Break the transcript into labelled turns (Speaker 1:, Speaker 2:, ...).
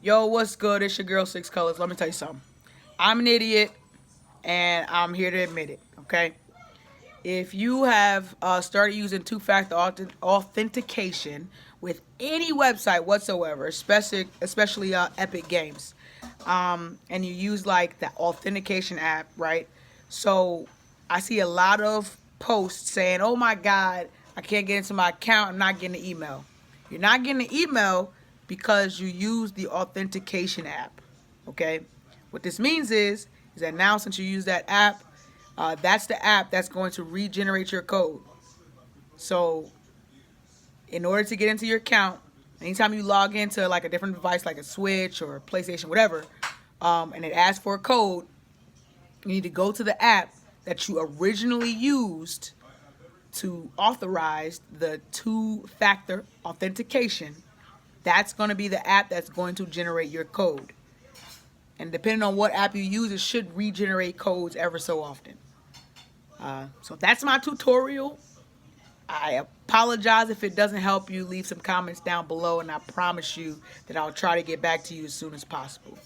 Speaker 1: Yo, what's good? It's your girl SixColourz. Let me tell you something. I'm an idiot, and I'm here to admit it. Okay. If you have started using two-factor authentication with any website whatsoever, especially Epic Games, and you use like the authentication app, right? So I see a lot of posts saying, "Oh my God, I can't get into my account. I'm not getting the email." You're not getting the email because you use the authentication app. Okay. What this means is that now since you use that app, that's the app that's going to regenerate your code. So, in order to get into your account, anytime you log into like a different device, like a Switch or a PlayStation, whatever, and it asks for a code, you need to go to the app that you originally used to authorize the two-factor authentication. That's going to be the app that's going to generate your code. And depending on what app you use, it should regenerate codes ever so often. So that's my tutorial. I apologize if it doesn't help you. Leave some comments down below, and I promise you that I'll try to get back to you as soon as possible.